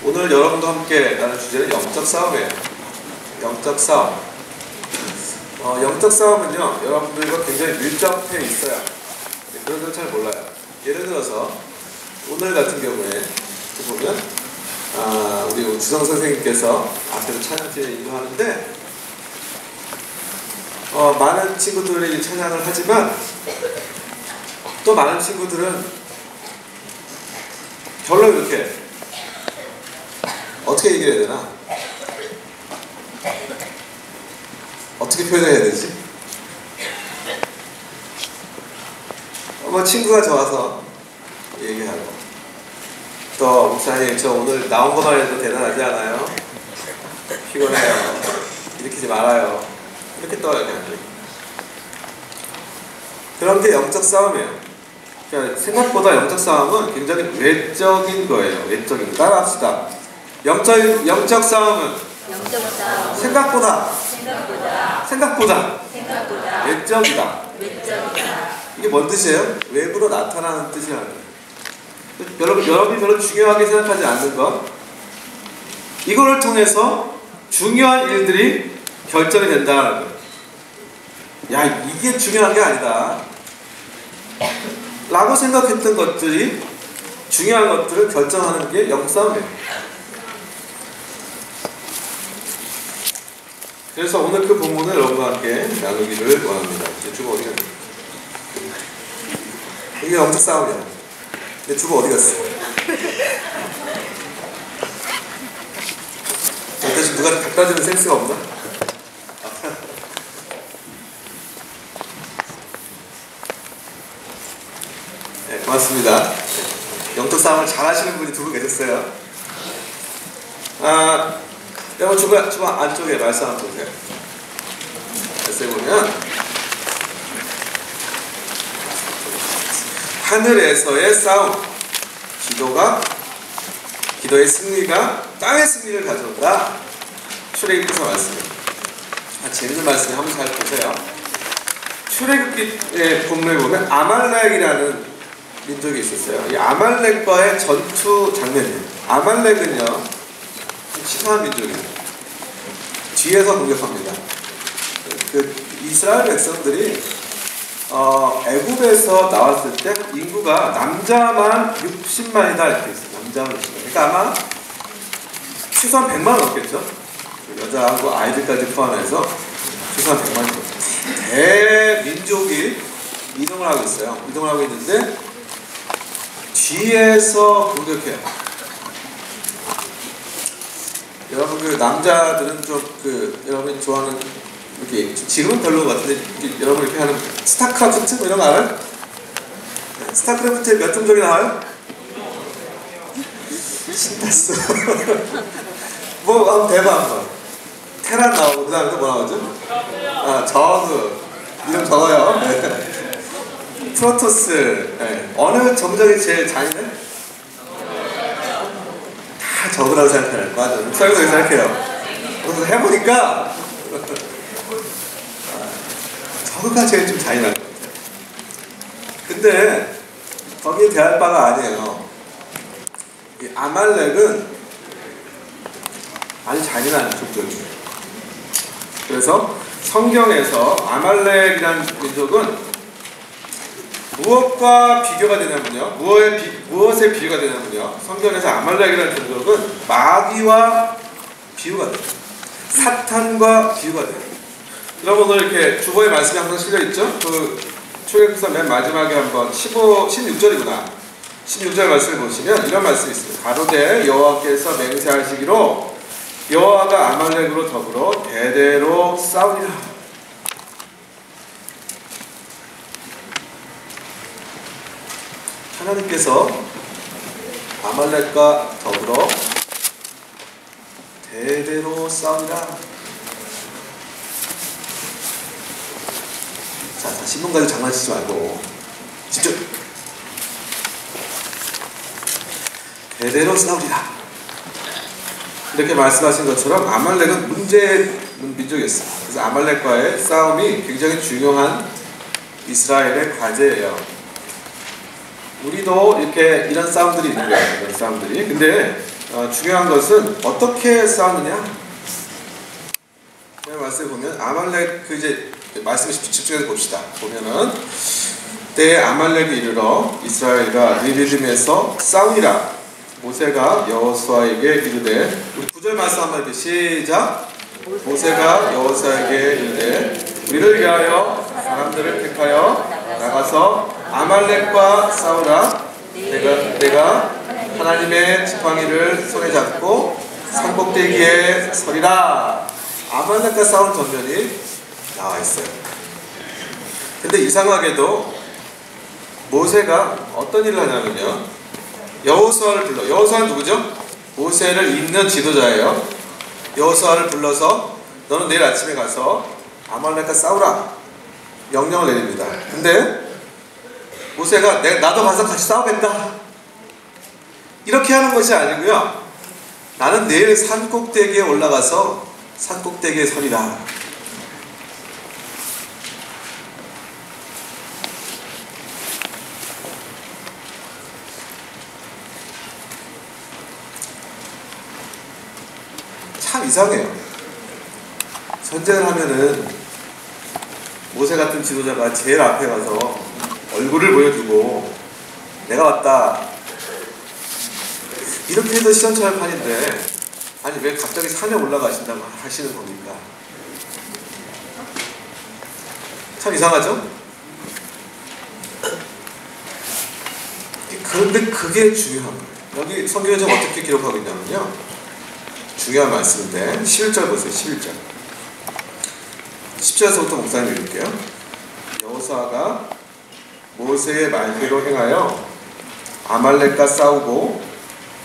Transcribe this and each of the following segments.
오늘 여러분과 함께 나눌 주제는 영적 싸움이에요. 영적 싸움. 영적 싸움은요, 여러분들과 굉장히 밀접해 있어요. 그런 건 잘 몰라요. 예를 들어서 오늘 같은 경우에 보면 우리 주성 선생님께서 앞에서 찬양팀에 인도하는데 많은 친구들이 찬양을 하지만 또 많은 친구들은 별로 이렇게 어떻게 얘기해야 되나? 어떻게 표현해야 되지? 친구가 좋아서 얘기하고 또 목사님 저 오늘 나온 것만 해도 대단하지 않아요? 피곤해요. 일으키지 말아요. 이렇게 또 얘기하는 거예요. 그런 게 영적 싸움이에요. 그러니까 생각보다 영적 싸움은 굉장히 외적인 거예요. 외적인. 따라합시다. 영적 싸움은 생각보다 외적이다. 이게 뭔 뜻이에요? 외부로 나타나는 뜻이라는 거예요. 여러분이 별로 중요하게 생각하지 않는 것, 이거를 통해서 중요한 일들이 결정이 된다는 거예요. 야, 이게 중요한 게 아니다 라고 생각했던 것들이 중요한 것들을 결정하는 게 영싸움이에요. 그래서 오늘 그 본문을 여러분과 함께 나누기를 원합니다. 이제 주가 어디 갔냐? 이게 영적 싸움이야. 근데 주가 어디 갔어? 저한테 지금 누가 갖다 주는 센스가 없나? 네, 고맙습니다. 영적 싸움을 잘 하시는 분이 두 분 계셨어요. 여러분 주가 안쪽에 말씀 한번 보세요. 말씀에 보면 하늘에서의 싸움, 기도의 승리가 땅의 승리를 가져온다. 출애굽기서 말씀이에요. 재밌는 말씀이 한번 잘 보세요. 출애굽기의 본문에 보면 아말렉이라는 민족이 있었어요. 이 아말렉과의 전투 장면이에요. 아말렉은요, 치사한 민족이에요. 뒤에서 공격합니다. 이스라엘 백성들이 애굽에서 나왔을 때 인구가 남자만 60만이다 이렇게 있어요. 남자만 60만. 그러니까 아마 최소한 100만 넘겠죠. 여자하고 아이들까지 포함해서 최소한 100만이 넘겠죠. 대민족이 이동을 하고 있어요. 이동을 하고 있는데 뒤에서 공격해요. 여러분 그 남자들은 좀 여러분이 좋아하는 이렇게 지금은 별로 같은데 여러분 이렇게 하는 스타크래프트 뭐 이런 거 알아요? 스타크래프트에 몇 종족이 나와요? 신났어. 뭐 한번 대봐 한번. 테란 나오고 그 다음에 또 뭐 나오죠? 저그 이름 적어요. 네. 프로토스. 네. 어느 종족이 제일 잔인해? 다 적으라고 생각해요. 맞아. 설교도 생각해요. 그래서 해보니까 저거가 제일 좀 잔인한 것 같아요. 근데 거기에 대할 바가 아니에요. 이 아말렉은 아주 잔인한 종족이에요. 그래서 성경에서 아말렉이라는 민족은 무엇과 비교가 되냐면요, 무엇에 비교가 되냐면요, 성경에서 아말렉이라는 종족은 마귀와 비유가 돼요. 사탄과 비유가 돼요. 여러분 오늘 이렇게 주보의 말씀이 항상 실려있죠? 출애굽기서 맨 마지막에 한번 16절이구나. 16절 말씀을 보시면 이런 말씀이 있습니다. 가로되 여호와께서 맹세하시기로 여호와가 아말렉으로 더불어 대대로 싸우리라. 하나님께서 아말렉과 더불어 대대로 싸우리라. 자, 신문까지 장난치지 말고 집중. 대대로 싸우리라. 이렇게 말씀하신 것처럼 아말렉은 문제의 민족이었어요. 그래서 아말렉과의 싸움이 굉장히 중요한 이스라엘의 과제예요. 우리도 이렇게 이런 싸움들이 있는 거예요. 이런 싸움들이. 근데 중요한 것은 어떻게 싸우느냐. 말씀에 보면 아말렉 이제 말씀을 집중해서 봅시다. 보면은 때에 아말렉이 이르러 이스라엘과 리비딤에서 싸우니라. 모세가 여호수아에게 이르되, 우리 9절 말씀 한번 이렇게 시작. 모세가 여호수아에게 이르되 우리를 위하여 사람들을 택하여 나가서 아말렉과 싸우라. 내가 하나님의 지팡이를 손에 잡고 산꼭대기에 서리라. 아말렉과 싸우는 전면이 나와 있어요. 근데 이상하게도 모세가 어떤 일을 하냐면요, 여호수아를 불러. 여호수아는 누구죠? 모세를 잇는 지도자예요. 여호수아를 불러서 너는 내일 아침에 가서 아말렉과 싸우라 명령을 내립니다. 근데 모세가 나도 가서 같이 싸우겠다 이렇게 하는 것이 아니고요, 나는 내일 산꼭대기에 올라가서 산꼭대기에 서리라. 참 이상해요. 전쟁을 하면은 모세 같은 지도자가 제일 앞에 가서 얼굴을 보여주고 내가 왔다 이렇게 해도 시원찮을 판인데, 아니 왜 갑자기 산에 올라가신다고 하시는 겁니까? 참 이상하죠? 그런데 그게 중요한 거예요. 여기 성경에 좀 어떻게 기록하고 있냐면요, 중요한 말씀인데 11절 보세요. 11절 10절에서부터 목사님 읽을게요. 여호수아가 모세의 말대로 행하여 아말렉과 싸우고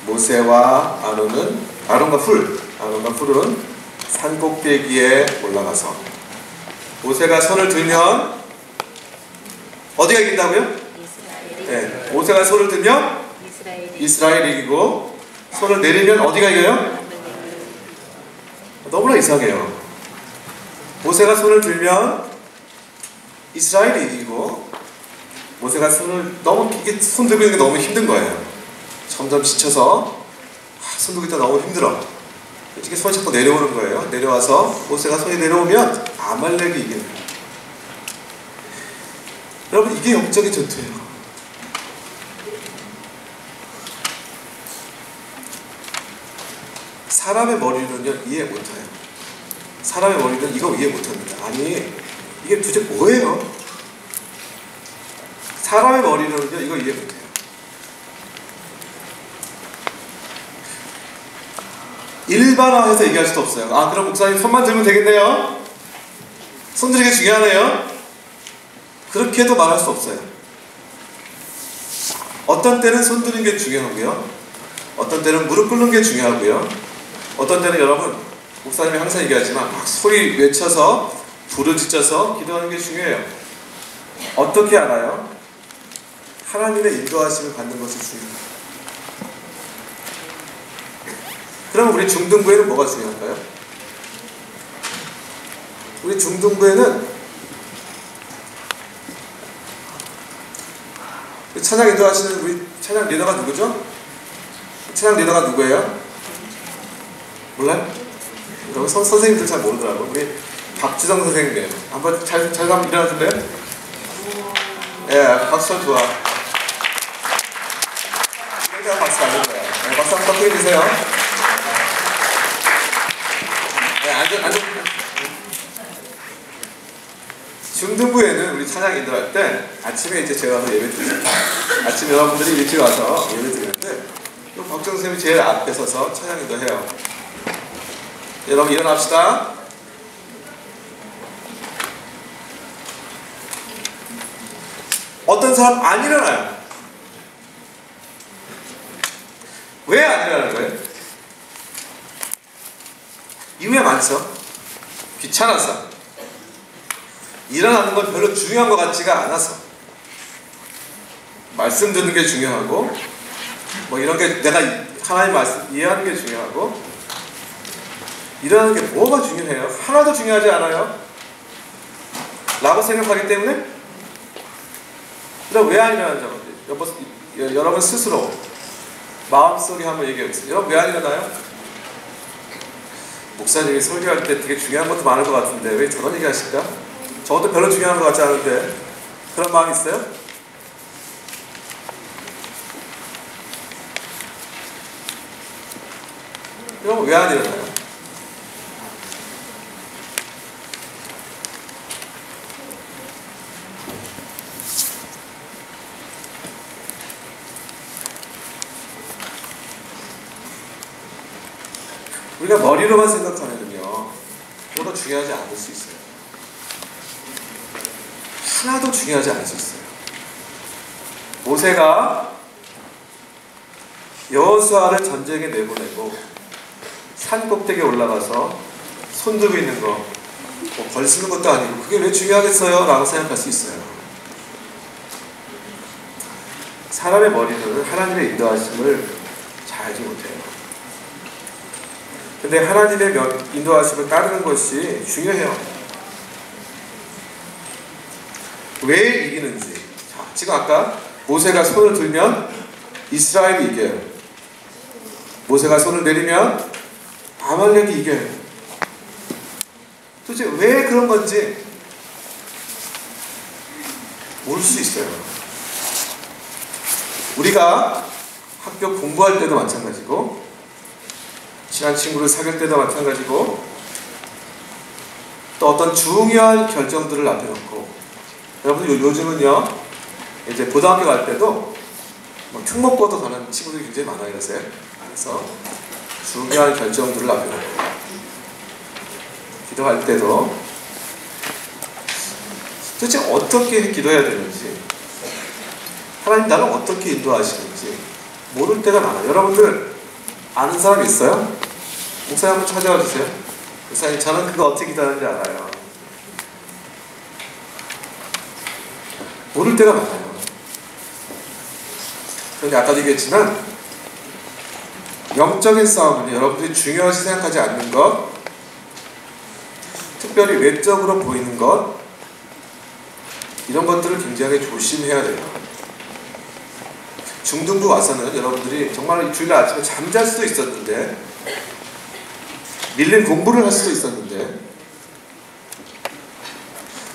모세와 아론과 훌은 산꼭대기에 올라가서 모세가 손을 들면 어디가 이긴다고요? 네, 모세가 손을 들면 이스라엘이 이기고 손을 내리면 어디가 이겨요? 너무나 이상해요. 모세가 손을 들면 이스라엘이 이기고, 모세가 이게 손 들고 있는 게 너무 힘든 거예요. 점점 지쳐서 손 들고 있다 너무 힘들어. 이렇게 손을 잡고 내려오는 거예요. 내려와서 모세가 손이 내려오면 아말렉이 이겨요. 여러분, 이게 영적인 전투예요. 사람의 머리는요 이해 못해요. 사람의 머리는 이거 이해 못합니다. 아니 이게 도대체 뭐예요? 사람의 머리는요 이거 이해 못해요. 일반화해서 얘기할 수도 없어요. 아, 그럼 목사님 손만 들면 되겠네요? 손 들기 중요하네요? 그렇게도 말할 수 없어요. 어떤 때는 손 드는 게 중요하고요, 어떤 때는 무릎 꿇는 게 중요하고요, 어떤 때는 여러분, 목사님이 항상 얘기하지만 막 소리 외쳐서 부르짖어서 기도하는 게 중요해요. 어떻게 알아요? 하나님의 인도하심을 받는 것이 중요해요. 그럼 우리 중등부에는 뭐가 중요할까요? 우리 중등부에는 찬양 인도하시는 우리 찬양 리더가 누구죠? 찬양 리더가 누구예요? 몰라요? 여기 선생님들 잘 모르더라고요. 우리 박지성 선생님이에요. 한번 잘 한번 일어나줄래요? 예, 박수 좋아. 이렇게 박수 안 줄 거야. 네, 박수 한번 크게 주세요. 네, 앉아. 중등부에는 우리 찬양 인도할 때 아침에 이제 제가 와서 예배 드리죠. 아침 여러분들이 일찍 와서 예배 드리는데 박정 선생님이 제일 앞에 서서 찬양 인도해요. 여러분 일어납시다. 어떤 사람 안 일어나요. 왜 안 일어나는 거예요? 이유가 많죠. 귀찮아서. 일어나는 건 별로 중요한 것 같지가 않아서. 말씀 듣는 게 중요하고, 뭐 이런 게 내가 하나님 말씀 이해하는 게 중요하고, 일어나는 게 뭐가 중요해요? 하나도 중요하지 않아요? 라고 생각하기 때문에. 그럼 왜 안 일어나죠? 여러분 스스로 마음속에 한번 얘기해보세요. 여러분 왜 안 일어나요? 목사님이 설교할 때 되게 중요한 것도 많을 것 같은데 왜 저런 얘기 하실까? 저것도 별로 중요한 것 같지 않은데 그런 마음 있어요? 여러분 왜 안 일어나요? 우리가 머리로만 생각하면요 별로 중요하지 않을 수 있어요. 하나도 중요하지 않을 수 있어요. 모세가 여호수아를 전쟁에 내보내고 산 꼭대기에 올라가서 손 들고 있는 거 벌 쓰는 것도 아니고 그게 왜 중요하겠어요? 라고 생각할 수 있어요. 사람의 머리는 하나님의 인도하심을 잘 알지 못해요. 근데 하나님의 인도하심을 따르는 것이 중요해요. 왜 이기는지. 자, 지금 아까 모세가 손을 들면 이스라엘이 이겨요. 모세가 손을 내리면 아말렉이 이겨요. 도대체 왜 그런 건지 모를 수 있어요. 우리가 학교 공부할 때도 마찬가지고 친한 친구를 사귈 때도 마찬가지고 또 어떤 중요한 결정들을 앞에 놓고 여러분들 요즘은요 이제 고등학교 갈 때도 뭐 특목고도 가는 친구들이 굉장히 많아요. 요새. 그래서 중요한 결정들을 앞에 놓고 기도할 때도 도대체 어떻게 기도해야 되는지 하나님 나를 어떻게 인도하시는지 모를 때가 많아요. 여러분들 아는 사람 있어요? 목사님 한번 찾아와 주세요. 목사님 저는 그거 어떻게 기도하는지 알아요. 모를 때가 많아요. 그런데 아까도 얘기했지만 영적인 싸움은 여러분들이 중요하지 생각하지 않는 것, 특별히 외적으로 보이는 것, 이런 것들을 굉장히 조심해야 돼요. 중등부 와서는 여러분들이 정말 주일 아침에 잠잘 수도 있었는데 밀린 공부를 할 수도 있었는데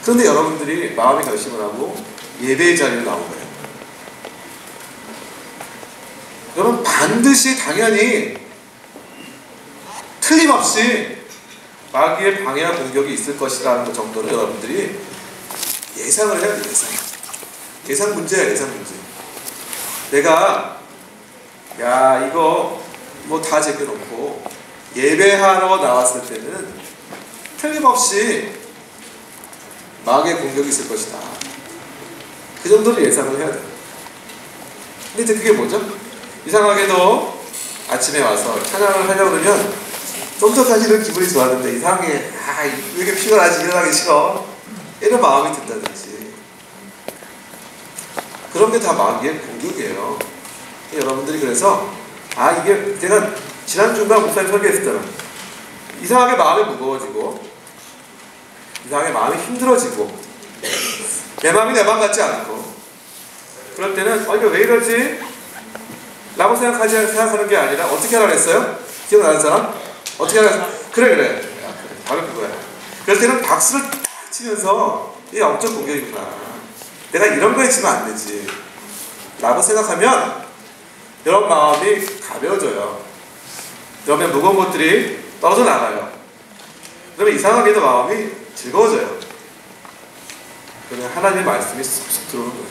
그런데 여러분들이 마음의 결심을 하고 예배의 자리로 나온 거예요. 여러분 반드시 당연히 틀림없이 마귀의 방해와 공격이 있을 것이라는 것 정도는 여러분들이 예상을 해야 돼요. 예상 문제야. 예상 문제. 내가 야 이거 뭐 다 제껴놓고 예배하러 나왔을 때는 틀림없이 마귀의 공격이 있을 것이다. 그 정도로 예상을 해야 돼요. 근데 이제 그게 뭐죠? 이상하게도 아침에 와서 찬양을 하려고 그러면 좀 더 사실은 기분이 좋았는데 이상하게 왜 이렇게 피곤하지 일어나기 싫어 이런 마음이 든다든지 그런 게 다 마귀의 공격이에요. 여러분들이 그래서 이게 제가 지난주인가 목사님 설교했었잖아. 이상하게 마음이 무거워지고 이상하게 마음이 힘들어지고 내 마음이 내 마음 같지 않고 그럴 때는 이거 왜 이러지? 라고 생각하는 게 아니라 어떻게 하라고 했어요? 기억나는 사람? 어떻게 하라고 했어요? 그래 바로 그거야. 그럴 때는 박수를 딱 치면서 이게 영적 공격이구나. 내가 이런 거 했으면 안 되지 라고 생각하면 여러분 마음이 가벼워져요. 여러분의 무거운 것들이 떨어져 나가요. 그러면 이상하게도 마음이 즐거워져요. 그러면 하나님의 말씀이 쑥쑥 들어오는 거예요.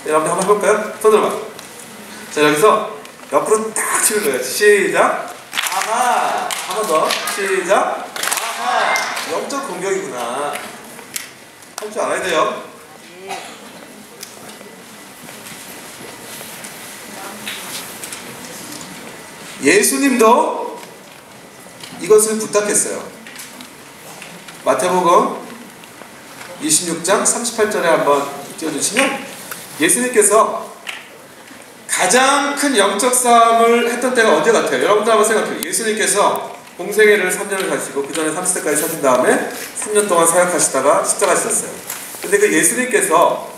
여러분들 한번 해볼까요? 손 들어봐. 자 여기서 옆으로 딱 치는 거예요. 시작. 아하. 한 번 더. 시작. 아하. 영적 공격이구나. 할 줄 알아야 돼요. 예수님도 이것을 부탁했어요. 마태복음 26장 38절에 한번 띄워주시면 예수님께서 가장 큰 영적 싸움을 했던 때가 언제 같아요? 여러분들 한번 생각해요. 예수님께서 공생애를 3년을 사시고 그 전에 30세까지 사신 다음에 3년 동안 사역하시다가 십자가 지셨어요. 근데 그 예수님께서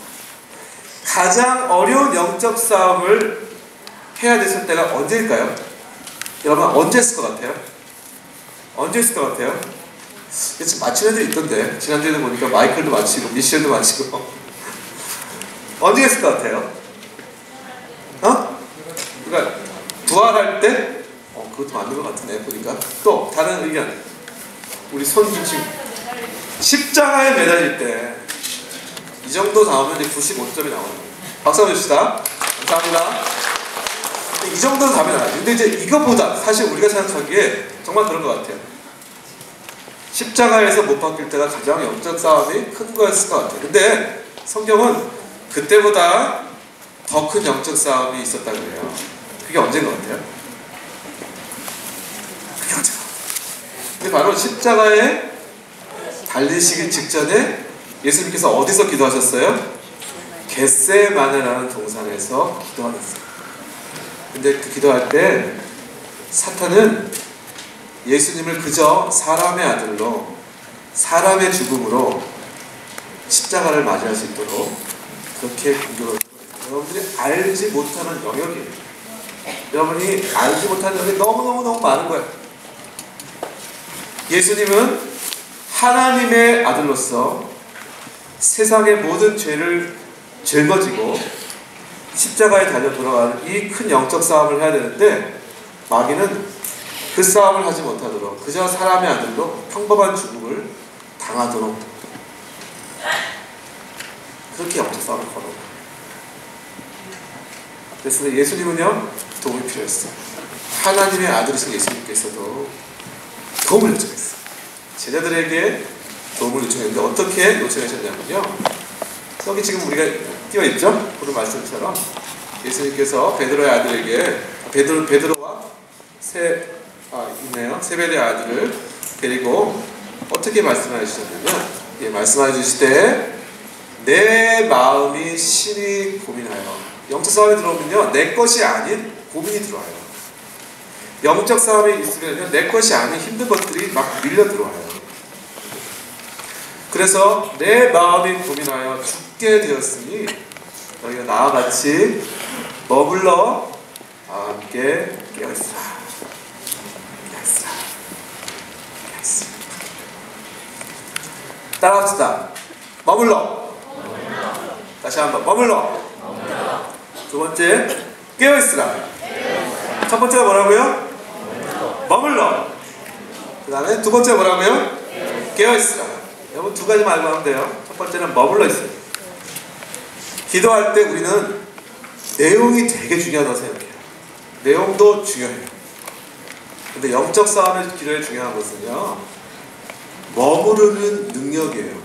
가장 어려운 영적 싸움을 해야 됐을 때가 언제일까요? 여러분 언제 했을 것 같아요? 언제 했을 것 같아요? 지금 마친 애들이 있던데 지난주에도 보니까 마이클도 마치고 미셸도 마치고 언제 했을 것 같아요? 어? 그러니까 부활할 때? 그것도 맞는 것 같은데 보니까. 또 다른 의견 우리 손주신 십자가에 매달릴 때 이 정도 나오면 이제 95점이 나오는 거예요. 박수 한번 줍시다. 감사합니다. 이 정도는 답이 나와요. 근데 이제 이것보다 사실 우리가 생각하기에 정말 그런 것 같아요. 십자가에서 못 박힐 때가 가장 영적 싸움이 큰 거였을 것 같아요. 근데 성경은 그때보다 더 큰 영적 싸움이 있었다고 해요. 그게 언제인 것 같아요? 그게 언제인 것 같아요? 근데 바로 십자가에 달리시기 직전에 예수님께서 어디서 기도하셨어요? 겟세마네라는 동산에서 기도하셨어요. 근데 그 기도할 때 사탄은 예수님을 그저 사람의 아들로 사람의 죽음으로 십자가를 맞이할 수 있도록 그렇게 공격을 했어요. 여러분들이 알지 못하는 영역이에요. 여러분이 알지 못하는 영역이 너무너무 많은 거예요. 예수님은 하나님의 아들로서 세상의 모든 죄를 짊어지고 십자가에 달려 돌아가는 이 큰 영적 싸움을 해야 되는데 마귀는 그 싸움을 하지 못하도록 그저 사람의 아들로 평범한 죽음을 당하도록 그렇게 영적 싸움을 걸어요. 그래서 예수님은요 도움이 필요했어요. 하나님의 아들이신 예수님께서도 도움을 요청했어요. 제자들에게 도움을 요청했는데 어떻게 요청하셨냐면요, 여기 지금 우리가 띄어있죠? 오늘 말씀처럼 예수님께서 베드로의 아들에게 베드로와 있네요. 세베대의 아들을 데리고 어떻게 말씀해 주셨냐면, 예, 말씀해 주실 때 내 마음이 심히 고민하여. 영적 싸움이 들어오면요 내 것이 아닌 고민이 들어와요. 영적 싸움이 있으면요 내 것이 아닌 힘든 것들이 막 밀려 들어와요. 그래서 내 마음이 고민하여 죽게 되었으니 너희가 나와 같이 머물러 함께 깨어있으라. 따라합시다. 머물러. 다시 한번 머물러. 두 번째 깨어있으라. 첫 번째가 뭐라고요? 머물러. 그 다음에 두 번째 뭐라고요? 깨어있으라. 여러분 두 가지만 알고 하면 돼요. 첫 번째는 머물러 있어요. 기도할 때 우리는 내용이 되게 중요하다고 생각해요. 내용도 중요해요. 근데 영적 싸움의 기도에 중요한 것은요 머무르는 능력이에요.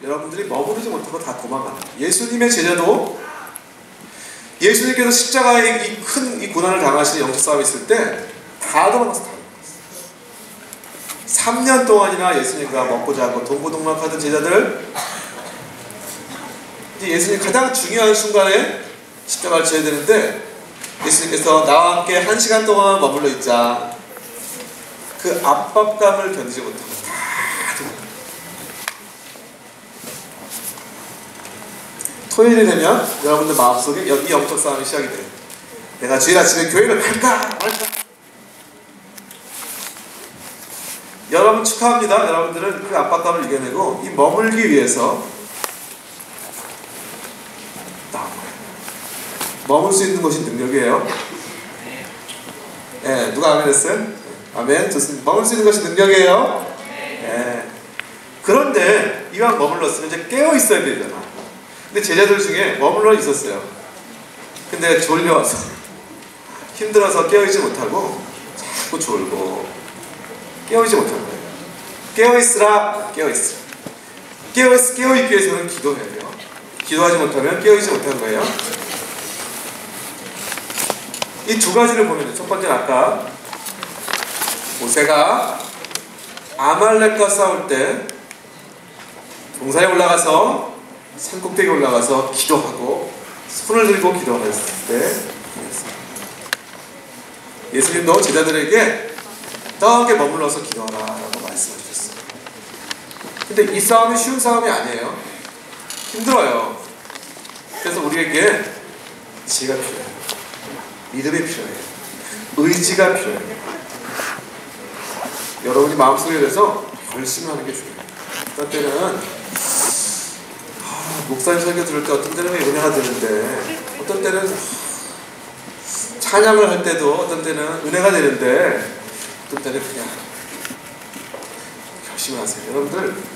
여러분들이 머무르지 못하고 다 도망가요. 예수님의 제자도 예수님께서 십자가에 이 고난을 당하시는 영적 싸움이 있을 때 다 도망갔어요. 3년 동안이나 예수님과 먹고 자고 동고동락하던 제자들, 이제 예수님 가장 중요한 순간에 십자가를 지어야 되는데 예수님께서 나와 함께 1시간 동안 머물러 있자. 그 압박감을 견디지 못하고 다 도망가요. 토요일이 되면 여러분들 마음속에 이 영적 싸움이 시작이 돼요. 내가 주일 아침에 교회를 갈까 말까. 여러분 축하합니다. 여러분들은 그 압박감을 이겨내고 이 머물기 위해서 나온 거예요. 머물 수 있는 것이 능력이에요. 네, 누가 아멘 했어요? 아멘. 좋습니다. 머물 수 있는 것이 능력이에요. 네. 그런데 이왕 머물렀으면 이제 깨어 있어야 되잖아. 근데 제자들 중에 머물러 있었어요. 근데 졸려와서 힘들어서 깨어있지 못하고 자꾸 졸고 깨어있지 못한 거예요. 깨어있으라, 깨어있으라. 깨어있기 위해서는 기도해야 돼요. 기도하지 못하면 깨어있지 못한 거예요. 이 두 가지를 보면 첫 번째는 아까 모세가 아말렉과 싸울 때 동산에 올라가서 산꼭대기에 올라가서 기도하고 손을 들고 기도했을 때 예수님도 제자들에게 떡에 머물러서 기도하라 라고 말씀하셨어요. 근데 이 싸움이 쉬운 싸움이 아니에요. 힘들어요. 그래서 우리에게 지혜가 필요해요. 믿음이 필요해요. 의지가 필요해요. 여러분이 마음속에 대해서 결심을 하는 게 중요해요. 어떤 때는 목사님 설교 들을 때 어떤 때는 은혜가 되는데, 어떤 때는 찬양을 할 때도 어떤 때는 은혜가 되는데, 어떤 때는 그냥 결심을 하세요. 여러분들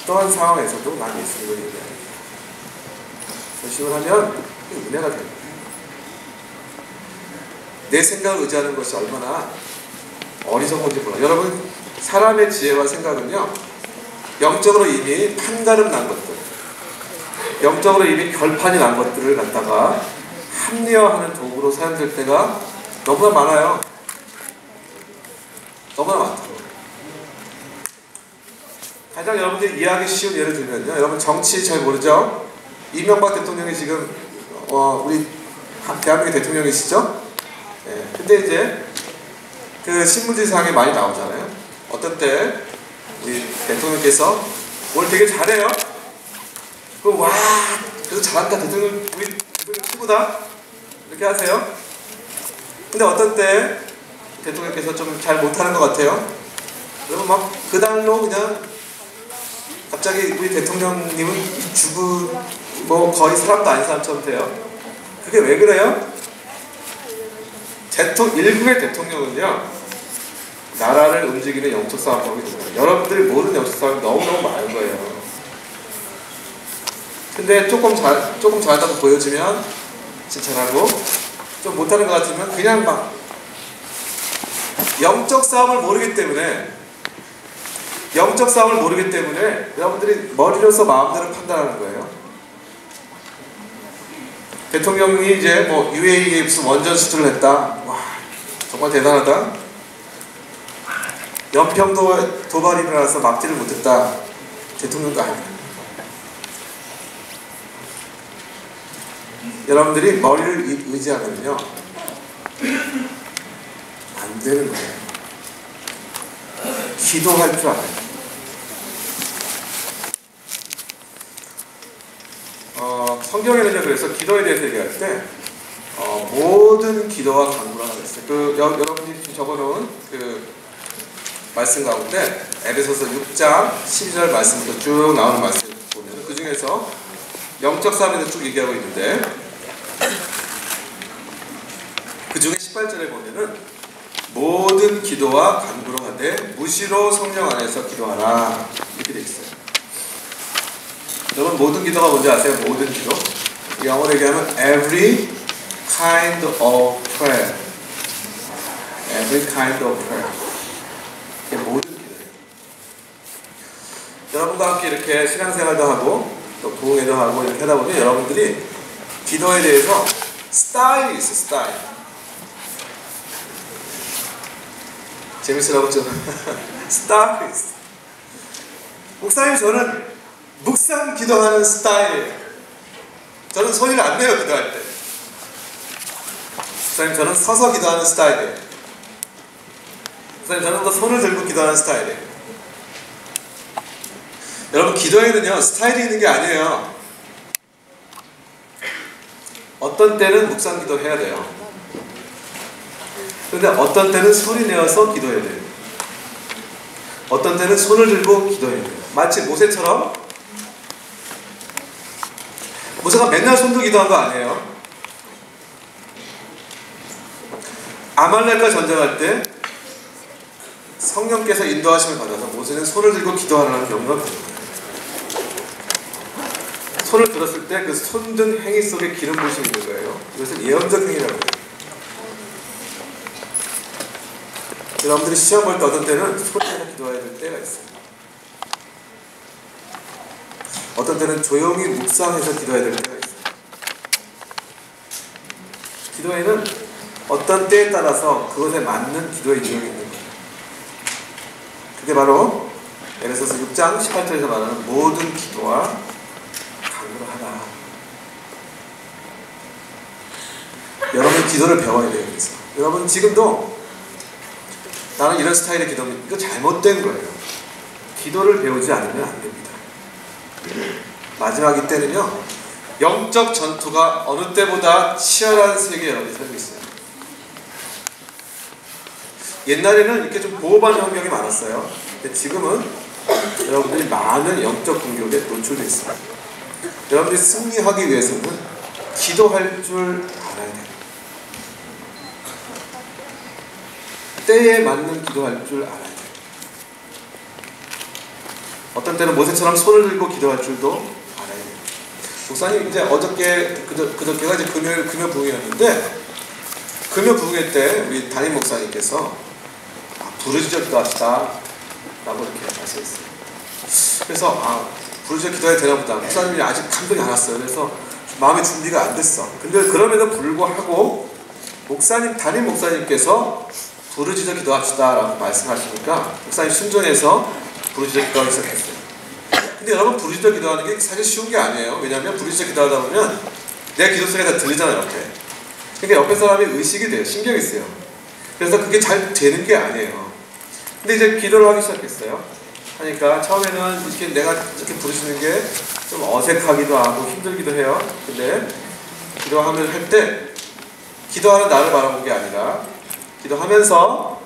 어떠한 상황에서도 난 예수님을 얘기해요. 결심을 하면 은혜가 됩니다. 내 생각을 의지하는 것이 얼마나 어리석은지 몰라요. 여러분, 사람의 지혜와 생각은요, 영적으로 이미 판가름 난 것들, 영적으로 이미 결판이 난 것들을 갖다가 합리화하는 도구로 사용될 때가 너무나 많아요. 너무나 많다고. 가장 여러분들이 이해하기 쉬운 예를 들면요, 여러분 정치 잘 모르죠? 이명박 대통령이 지금 우리 대한민국 대통령이시죠? 네. 근데 이제 그 신문지상에 많이 나오잖아요. 어떤 때 우리 대통령께서 오늘 되게 잘해요. 그럼 와, 그래도 잘한다, 대통령, 우리 대통령 최고다, 이렇게 하세요. 근데 어떤 때 대통령께서 좀 잘 못하는 것 같아요. 그러면 막 그달로 그냥 갑자기 우리 대통령님은 죽은 뭐 거의 사람도 아닌 사람처럼 돼요. 그게 왜 그래요? 일국의 대통령은요, 나라를 움직이는 영적 싸움법이 있어요. 여러분들이 모르는 영적 싸움이 너무너무 많은 거예요. 근데 조금 잘하다고 보여주면 칭찬하고, 좀 못하는 것 같으면 그냥 막, 영적 싸움을 모르기 때문에 여러분들이 머리로서 마음대로 판단하는 거예요. 대통령이 이제 뭐 UAE에 무슨 원전 수출을 했다. 와, 정말 대단하다. 연평도 도발이 일어나서 막지를 못했다. 대통령도 아니다. 여러분들이 머리를 의지하면요, 안 되는 거예요. 기도할 줄 알아요. 성경에는요, 그래서 기도에 대해서 얘기할 때 모든 기도와 간구라고 했어요. 여러분이 지금 적어놓은 그 말씀 가운데 에베소서 6장 12절 말씀부터 쭉 나오는 말씀 보면 그 중에서 영적 싸움에서 쭉 얘기하고 있는데, 그 중에 18절에 보면은 모든 기도와 간구로 하되 무시로 성령 안에서 기도하라, 이렇게 되어 있어요. 여러분, 모든 기도가 뭔지 아세요? 모든 기도? 영어로 얘기하면 every kind of prayer. Every kind of prayer. 이게 모든 기도예요. 여러분과 함께 이렇게 신앙생활도 하고 또 부흥회도 하고 이렇게 하다 보면 여러분들이 기도에 대해서 스타일이 있어요. 스타일. 재밌으라고 좀 스타일이 있어요. 목사님, 저는 묵상 기도하는 스타일이에요. 저는 소리를 안 내요, 기도할 때. 목사님, 저는 서서 기도하는 스타일이에요. 목사님, 저는 또 손을 들고 기도하는 스타일이에요. 여러분, 기도에는요, 스타일이 있는 게 아니에요. 어떤 때는 묵상 기도 해야 돼요. 그런데 어떤 때는 소리 내어서 기도해야 돼요. 어떤 때는 손을 들고 기도해야 돼요. 마치 모세처럼, 모세가 맨날 손 들고 기도한 거 아니에요. 아말렉과 전쟁할 때 성령께서 인도하심을 받아서 모세는 손을 들고 기도하라는 명령을 받은 거예요. 손을 들었을 때 그 손든 행위 속에 기름 부으심이 있는 거예요. 이것을 예언적 행위라고 해요. 여러분들이 시험 볼 때 어떤 때는 소리내서 기도해야 될 때가 있어요. 어떤 때는 조용히 묵상해서 기도해야 될 때가 있어요. 기도에는 어떤 때에 따라서 그것에 맞는 기도의 유형이 있는 거예요. 그게 바로 에베소서 6장 18절에서 말하는 모든 기도와 간구를 하라. 여러분, 기도를 배워야 돼요. 그래서 여러분, 지금도 나는 이런 스타일의 기도는 이거 잘못된 거예요. 기도를 배우지 않으면 안 됩니다. 마지막 이때는요, 영적 전투가 어느 때보다 치열한 세계에 여러분이 살고 있어요. 옛날에는 이렇게 좀 보호받는 환경이 많았어요. 근데 지금은 여러분들이 많은 영적 공격에 노출되어 있습니다. 여러분들이 승리하기 위해서는 기도할 줄 알아야 돼요. 때에 맞는 기도할 줄 알아야 돼요. 어떤 때는 모세처럼 손을 들고 기도할 줄도 알아야 돼요. 목사님 이제 그저께가 이제 금요 부흥이었는데, 금요 부흥회 때 우리 담임 목사님께서 부르짖어 기도합시다 라고 이렇게 말씀했어요. 그래서 부르짖어 기도해야 되나 보다. 목사님이 아직 감동이 안 왔어요. 그래서 마음의 준비가 안 됐어. 근데 그럼에도 불구하고 담임 목사님께서 부르짖어 기도합시다 라고 말씀하시니까 목사님 순종해서 부르짖어 기도하기 시작했어요. 근데 여러분, 부르짖어 기도하는 게 사실 쉬운 게 아니에요. 왜냐하면 부르짖어 기도하다 보면 내 기도 소리가 다 들리잖아요, 옆에. 그러니까 옆에 사람이 의식이 돼요. 신경이 쓰여요. 그래서 그게 잘 되는 게 아니에요. 근데 이제 기도를 하기 시작했어요. 하니까 처음에는 이렇게 내가 이렇게 부르짖는 게 좀 어색하기도 하고 힘들기도 해요. 근데 기도하면 할 때 기도하는 나를 바라본 게 아니라 기도하면서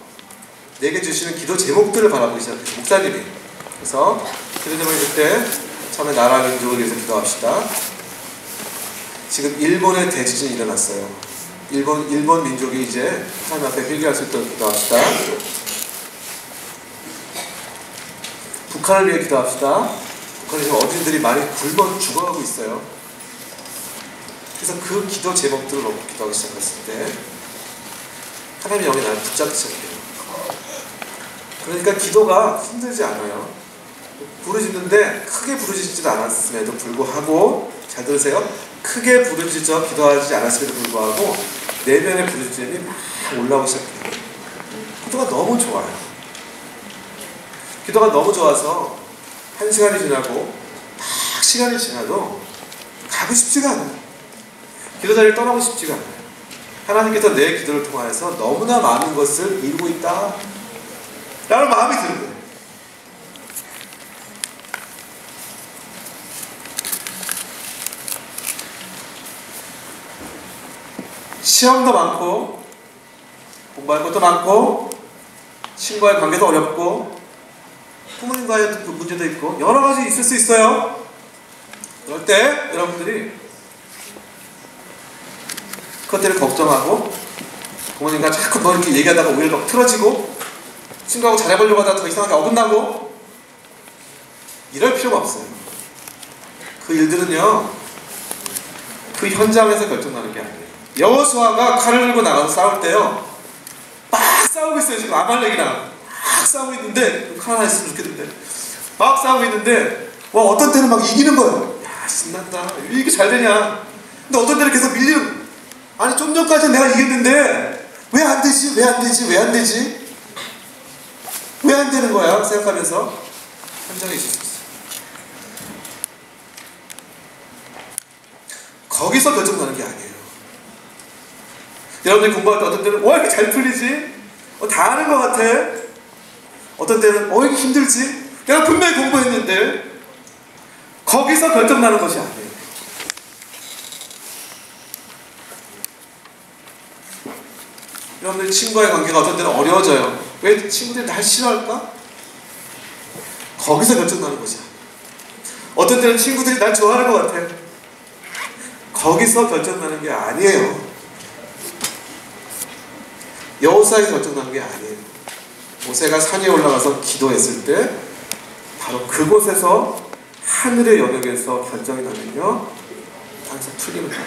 내게 주시는 기도 제목들을 바라보기 시작했어요. 목사님이. 그래서 기도 제목이 그때 처음에 나라 민족을 위해서 기도합시다. 지금 일본에 대지진이 일어났어요. 일본 민족이 이제 하나님 앞에 회개할 수 있도록 기도합시다. 북한을 위해 기도합시다. 북한에 지금 어린이들이 많이 굶어 죽어가고 있어요. 그래서 그 기도 제목들을 놓고 기도하기 시작했을 때 하나님의 영이 나를 붙잡기 시작해요. 그러니까 기도가 힘들지 않아요. 부르짖는데 크게 부르짖지도 않았음에도 불구하고, 잘 들으세요, 크게 부르짖어 기도하지 않았음에도 불구하고 내면의 부르짖음이 막 올라오기 시작해요. 기도가 너무 좋아요. 기도가 너무 좋아서 1시간이 지나고 막 시간이 지나도 가고 싶지가 않아요. 기도 자리를 떠나고 싶지가 않아요. 하나님께서 내 기도를 통하여서 너무나 많은 것을 이루고 있다 라는 마음이 드는 거예요. 시험도 많고 공부할 것도 많고 친구와의 관계도 어렵고 부모님과의 문제도 있고 여러 가지 있을 수 있어요. 그럴 때 여러분들이 그것들을 걱정하고 부모님과 자꾸 뭐 이렇게 얘기하다가 오히려 더 틀어지고 친구하고 잘해보려고 하다가 더 이상하게 어긋나고 이럴 필요가 없어요. 그 일들은요, 그 현장에서 결정나는 게 아니에요. 여호수아가 칼을 들고 나가서 싸울 때요, 막 싸우고 있어요. 지금 아말렉이랑 막 싸우고 있는데, 칼 하나 있으면 좋겠는데 막 싸우고 있는데 어떤 때는 막 이기는 거예요. 야, 신난다. 왜 이렇게 잘 되냐. 근데 어떤 때는 계속 밀리는, 아니 좀 전까지는 내가 이겼는데 왜 안 되지? 왜 안 되지? 왜 안 되지? 왜 안 되는 거야? 생각하면서 현장에 있을 수 있어요. 거기서 결정나는 게 아니에요. 여러분들이 공부할 때 어떤 때는 이렇게 잘 풀리지? 다 아는 것 같아. 어떤 때는 이렇게 힘들지? 내가 분명히 공부했는데. 거기서 결정나는 것이 아니에요. 여러분들 친구와의 관계가 어떤 때는 어려워져요. 왜 친구들이 날 싫어할까? 거기서 결정나는 것이야. 어떤 때는 친구들이 날 좋아하는 것 같아. 거기서 결정나는 게 아니에요. 여호수아에서 결정나는 게 아니에요. 모세가 산에 올라가서 기도했을 때 바로 그곳에서 하늘의 영역에서 결정이 나면요, 항상 틀림을 해요.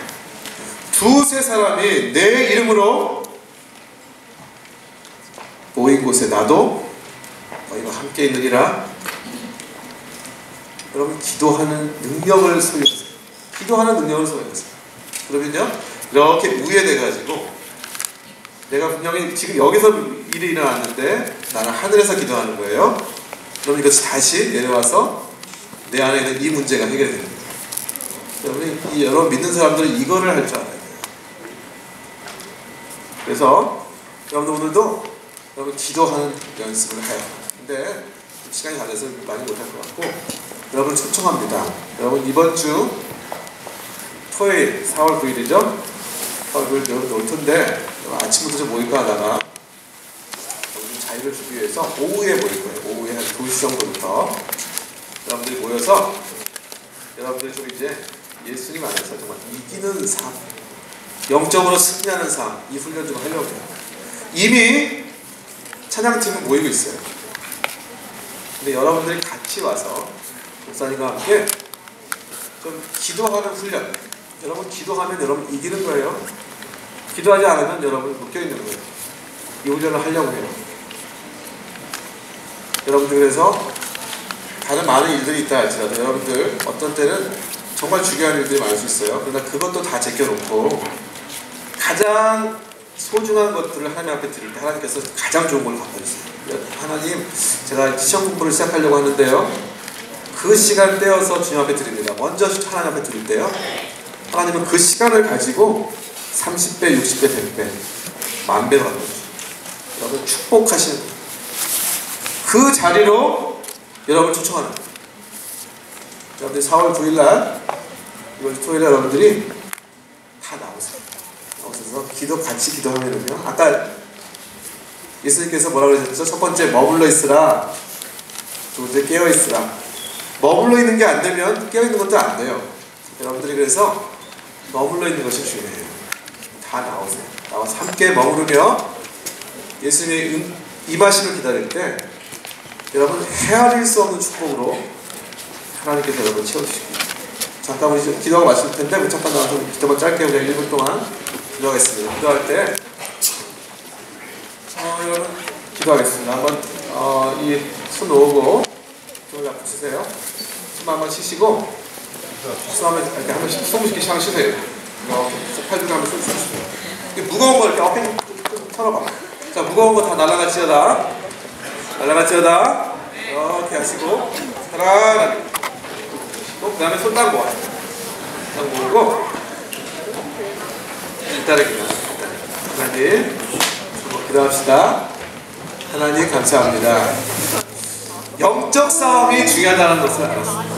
두세 사람이 내 이름으로 모인 곳에 나도 너희와 함께 있느니라. 여러분, 기도하는 능력을 소유하세요. 기도하는 능력을 소유하세요. 그러면요, 이렇게 우회돼가지고 내가 분명히 지금 여기서 일이 일어났는데 나는 하늘에서 기도하는 거예요. 그럼 이것이 다시 내려와서 내 안에 있는 이 문제가 해결됩니다. 여러분 믿는 사람들은 이거를 할 줄 알아야 돼요. 그래서 여러분 오늘도 여러분 기도하는 연습을 해요. 근데 시간이 다 돼서 많이 못할 것 같고, 여러분 초청합니다. 여러분 이번 주 토요일 4월 9일이죠? 4월 9일 여러분 놀텐데 아침부터 좀 모일까 하다가 자유를 주기 위해서 오후에 모일 거예요. 오후에 한 2시 정도부터 여러분들이 모여서 여러분들이 좀 이제 예수님 안에서 정말 이기는 삶, 영적으로 승리하는 삶, 이 훈련 좀 하려고 해요. 이미 찬양팀은 모이고 있어요. 근데 여러분들이 같이 와서 목사님과 함께 좀 기도하는 훈련. 여러분 기도하면 여러분 이기는 거예요. 기도하지 않으면 여러분 묶여있는 거예요. 이 훈련을 하려고 해요. 여러분들 그래서 다른 많은 일들이 있다 할지라도 여러분들 어떤 때는 정말 중요한 일들이 많을 수 있어요. 그러나 그것도 다 제껴놓고 가장 소중한 것들을 하나님 앞에 드릴 때 하나님께서 가장 좋은 걸 갖다 주세요. 하나님, 제가 시험 공부를 시작하려고 하는데요, 그 시간 떼어서 주님 앞에 드립니다. 먼저 하나님 앞에 드릴 때요, 하나님은 그 시간을 가지고 30배, 60배, 100배, 10,000배로 갖다 주세요. 여러분 축복하시는 거예요. 그 자리로 여러분 초청하는 거예요. 여러분들 4월 9일날 이번 주 토요일에 여러분들이 다 나오세요. 나오셔서 같이 기도하면은요, 아까 예수님께서 뭐라고 그러셨죠? 첫 번째 머물러 있으라, 두 번째 깨어 있으라. 머물러 있는 게 안 되면 깨어 있는 것도 안 돼요. 여러분들이 그래서 머물러 있는 것이 중요해요. 다 나오세요. 나와서 함께 머무르며 예수님의 임하심을 기다릴 때 여러분 헤아릴 수 없는 축복으로 하나님께서 여러분 채워주십니다. 잠깐 우리 기도하고 마실 텐데 잠깐 나와서 기도만 짧게 그냥 1분 동안 기도하겠습니다. 기도할 때 여러분 기도하겠습니다. 한번 이 손 놓고 손을 잡고 치세요. 숨 한번 쉬시고 숨 한번 이렇게 한 번씩 숨을 쉬게 쉬세요. 이렇게 팔 들고 한번 숨 쉬세요. 무거운 거 이렇게 어깨 털어봐. 자, 무거운 거 다 날아갈지어다. 날아갈지어다. 이렇게 하시고 편안하게. 그 다음에 손 딱 모아요. 딱 모으고 일단은 하나님 기도합시다. 하나님 감사합니다. 영적 싸움이 중요하다는 것을 알았습니다.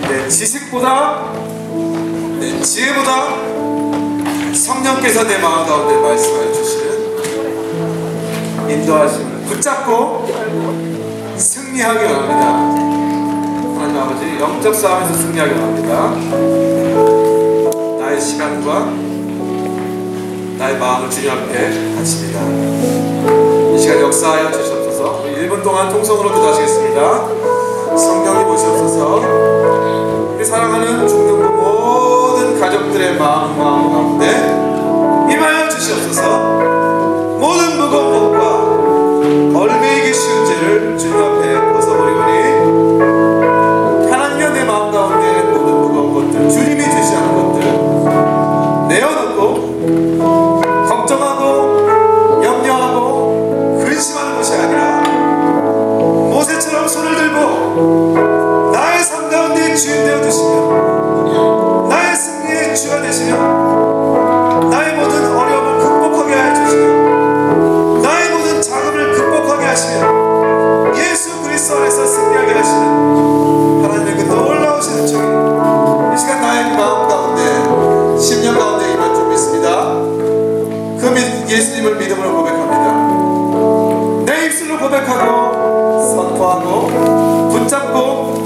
내 지식보다 내 지혜보다 성령께서 내 마음 가운데 말씀하여 주시는 인도하심을 붙잡고 승리하기 원합니다. 하나님 아버지, 영적 싸움에서 승리하기 원합니다. 나의 시간과 나의 마음을 주님 앞에 바칩니다. 이 시간 역사하여 주시옵소서. 1분 동안 통성으로 기도하시겠습니다. 성령이 보시옵소서. 우리 사랑하는 중등부 모든 가족들의 마음 가운데 임하여 주시옵소서. 모든 무거운 것과 얽매이기 쉬운 죄를 주님 앞에 벗어버리오니 하나님의 내 마음 가운데 모든 무거운 것들, 주님이 주시하는 것들 내어놓고 걱정하고 염려하고 근심하는 것이 아니라 모세처럼 손을 들고 나의 삶 가운데 주인 되어주시며 나의 승리의 주가 되시며 나의 모든 어려움을 극복하게 하여 주시며 나의 모든 자금을 극복하게 하시며 예수 그리스도 안에서 승리하게 하시는 하나님의 그 놀라우신 은총이 이 시간 나의 마음 가운데 심령 가운데 임할 줄 믿습니다. 그 예수님을 믿음으로 고백합니다. 내 입술로 고백하고 선포하고 붙잡고